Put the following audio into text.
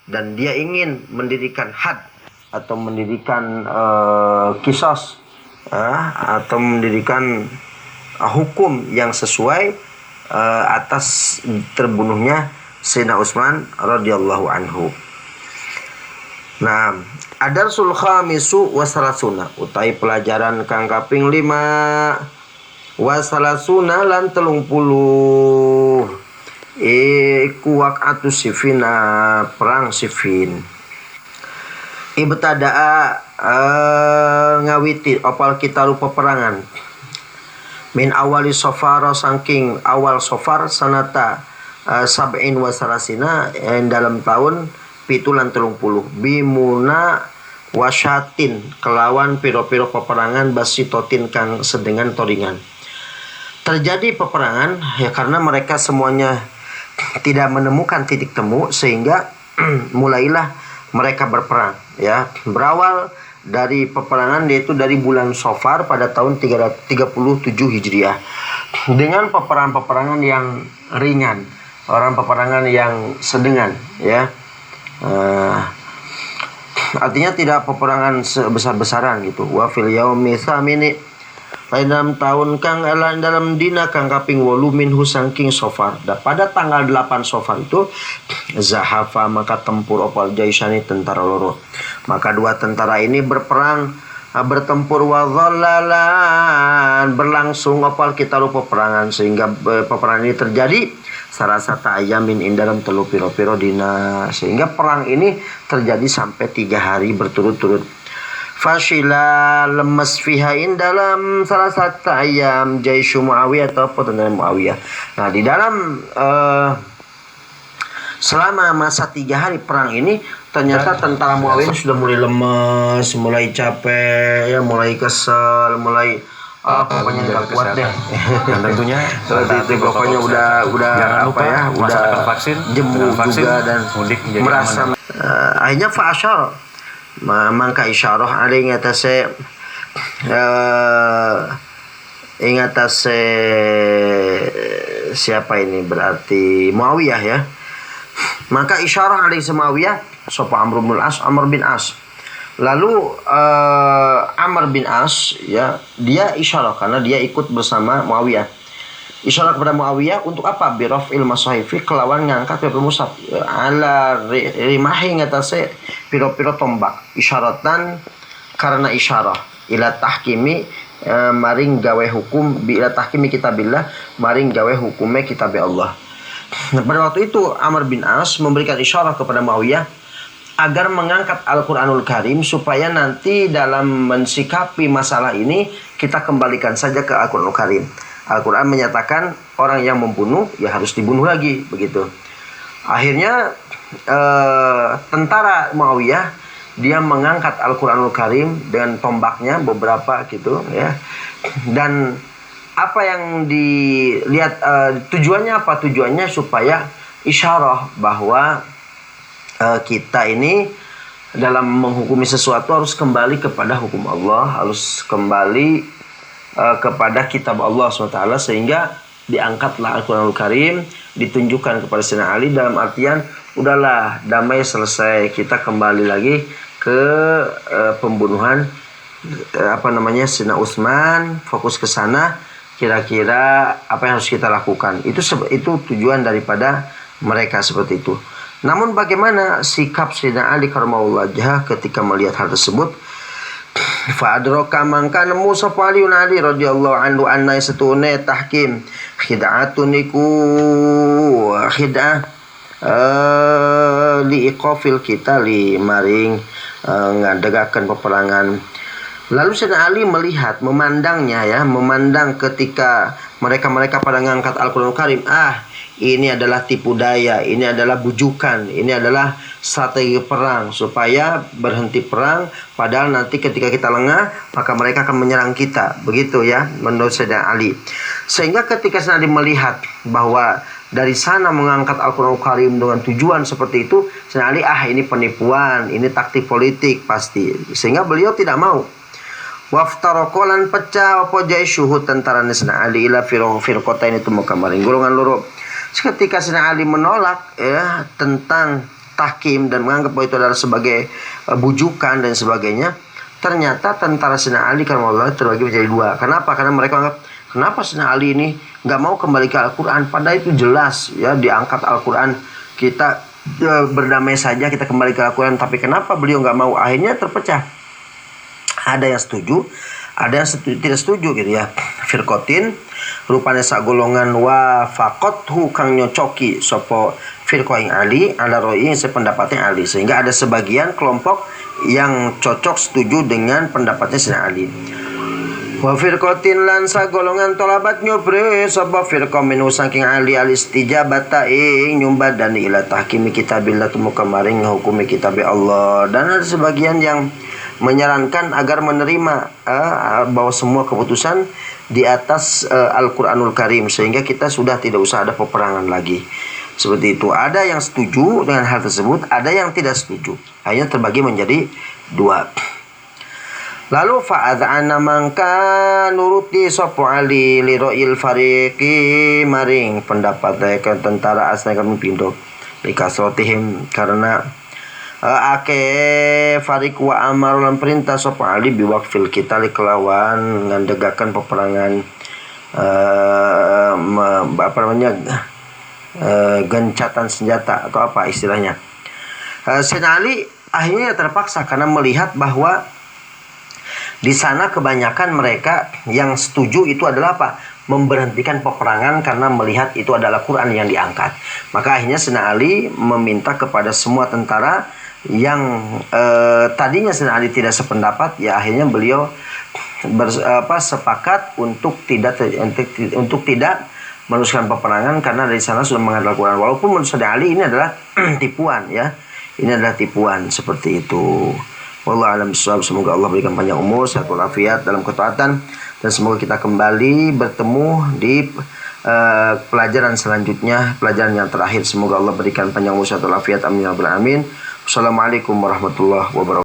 dan dia ingin mendirikan had atau mendirikan kisos, atau mendirikan hukum yang sesuai atas terbunuhnya Sayyidina Utsman radhiyallahu anhu. Nah, adarsul khamisu wasalasuna utai pelajaran kang kaping 5 wasalasuna lan 30 iku waqatu Siffina, perang Siffin. Ibtada'a ngawiti opal kita rupa peperangan min awali Safar, saking awal Safar sanata sab'in wa salasina, dalam tahun pitulan 30 bimuna wasyatin kelawan piro-piro peperangan basitotin kang sedengan toringan. Terjadi peperangan ya karena mereka semuanya tidak menemukan titik temu, sehingga mulailah mereka berperang ya. Berawal dari peperangan yaitu dari bulan Safar pada tahun 37 Hijriah dengan peperangan yang ringan, peperangan yang sedengan ya. Artinya tidak peperangan sebesar-besaran gitu. Wa fil yaumi tsamini, dalam tahun kang dalam dina kang kaping 8 minhu saking Safar. Pada tanggal 8 Safar itu zahafa maka tempur opal jaisani tentara loro. Maka dua tentara ini bertempur wa dhallalan berlangsung opal kita lupa peperangan, sehingga peperangan ini terjadi sarasata ayamin dalam telu piro-piro dina, sehingga perang ini terjadi sampai 3 hari berturut-turut. Fasila lemes fihain dalam salah satu ayam Jaishu Muawiyah atau tentara Muawiyah. Nah, di dalam selama masa 3 hari perang ini ternyata tentara Muawiyah sudah mulai lemes, mulai capek, ya mulai kesel, mulai pokoknya nggak kuat deh. Dan tentunya itu pokoknya udah apa ya, udah vaksin, jemu juga dan merasa akhirnya fa'asyar mangka isyarah ada ingatase siapa ini, berarti Muawiyah ya. Maka isyarah alaihi Muawiyah sapa Amr bin As. Lalu Amr bin As ya, dia isyarah karena dia ikut bersama Muawiyah. Isyarah kepada Muawiyah untuk apa? Birafil masahifi, kelawan ngangkat piro mushaf ala rimahi ngatase piro-piro tombak. Isyaratan karena isyarah ila tahkimi maring gawe hukum ila tahkimi kitabillah, maring gawe hukume kitab Allah. Nah, pada waktu itu Amr bin As memberikan isyarah kepada Muawiyah agar mengangkat Al-Quranul Karim, supaya nanti dalam mensikapi masalah ini kita kembalikan saja ke Al-Quranul Karim. Al-Quran menyatakan orang yang membunuh ya harus dibunuh lagi, begitu. Akhirnya tentara Muawiyah dia mengangkat Al-Quranul Karim dengan tombaknya beberapa gitu ya. Dan apa yang dilihat tujuannya apa? Tujuannya supaya isyarah bahwa kita ini dalam menghukumi sesuatu harus kembali kepada hukum Allah, harus kembali kepada kitab Allah SWT, sehingga diangkatlah Al-Quranul Karim, ditunjukkan kepada Sayyidina Ali dalam artian udahlah damai selesai, kita kembali lagi ke pembunuhan Sayyidina Utsman, fokus ke sana, kira-kira apa yang harus kita lakukan. Itu tujuan daripada mereka seperti itu. Namun bagaimana sikap Sayyidina Ali karramallahu wajhah ketika melihat hal tersebut? Fa'adraka mangka nemu sapa Ali radhiyallahu anhu anna satune tahkim khid'atun iku khid'ah liiqafil qitali maring ngadegaken peperangan. Lalu Sayyidina Ali memandang ketika mereka pada ngangkat Al-Quranul Karim, ini adalah tipu daya, ini adalah bujukan, ini adalah strategi perang supaya berhenti perang, padahal nanti ketika kita lengah maka mereka akan menyerang kita, begitu ya menurut Sayyidina Ali. Sehingga ketika Sayyidina Ali melihat bahwa dari sana mengangkat Al-Quranul Karim dengan tujuan seperti itu, Sayyidina Ali ini penipuan, ini taktik politik pasti, sehingga beliau tidak mau. Waftarokolan pecah apa jaishuhu tentara Sayyidina Ali ila firqatain itu muka maring golongan loro. Ketika Sayyidina Ali menolak ya tentang tahkim dan menganggap bahwa itu adalah sebagai bujukan dan sebagainya, ternyata tentara Sayyidina Ali karramallahu terbagi menjadi dua. Kenapa? Karena mereka anggap, kenapa Sayyidina Ali ini nggak mau kembali ke Al-Quran? Padahal itu jelas ya, diangkat Al-Quran, kita berdamai saja, kita kembali ke Al-Quran. Tapi kenapa beliau nggak mau? Akhirnya terpecah. Ada yang setuju, ada yang tidak setuju gitu ya. Firqatin rupanya sak golongan wa faqathu kang nyocoki sopo firqah ing Ali ala ro'i sependapatnya Ali, sehingga ada sebagian kelompok yang cocok setuju dengan pendapatnya Sayyidina Ali. Wa firqatin lan sak golongan tolabat nyobre sapa firqah minu saking Ali al-istijabata ing nyumbadani ila tahkimi kitabillah tumuka maring hukumi kitab Allah. Dan ada sebagian yang menyarankan agar menerima bahwa semua keputusan di atas Al-Quranul Karim, sehingga kita sudah tidak usah ada peperangan lagi. Seperti itu. Ada yang setuju dengan hal tersebut, ada yang tidak setuju. Hanya terbagi menjadi dua. Lalu fa'adha'ana mangka nuruti sopo Ali liro'il fariqi maring pendapat mereka tentara asna kami pindo likasrotihim, karena ake farik wa amar lan perintah sapa Ali biwaqfil kita kelawan ngandegakan peperangan gencatan senjata atau apa istilahnya. Sayyidina Ali akhirnya terpaksa karena melihat bahwa di sana kebanyakan mereka yang setuju itu adalah apa? Memberhentikan peperangan karena melihat itu adalah Quran yang diangkat. Maka akhirnya Sayyidina Ali meminta kepada semua tentara yang tadinya Sayyidina Ali tidak sependapat, ya akhirnya beliau sepakat untuk tidak meneruskan peperangan karena dari sana sudah mengadakan Quran. Walaupun menurut Sayyidina Ali ini adalah tipuan ya. Ini adalah tipuan seperti itu. Wallahu a'lam bishawab. Semoga Allah berikan panjang umur, sehat walafiat dalam ketaatan, dan semoga kita kembali bertemu di pelajaran selanjutnya, pelajaran yang terakhir. Semoga Allah berikan panjang umur, sehat walafiat. Amin ya rabbal alamin. Assalamualaikum warahmatullahi wabarakatuh.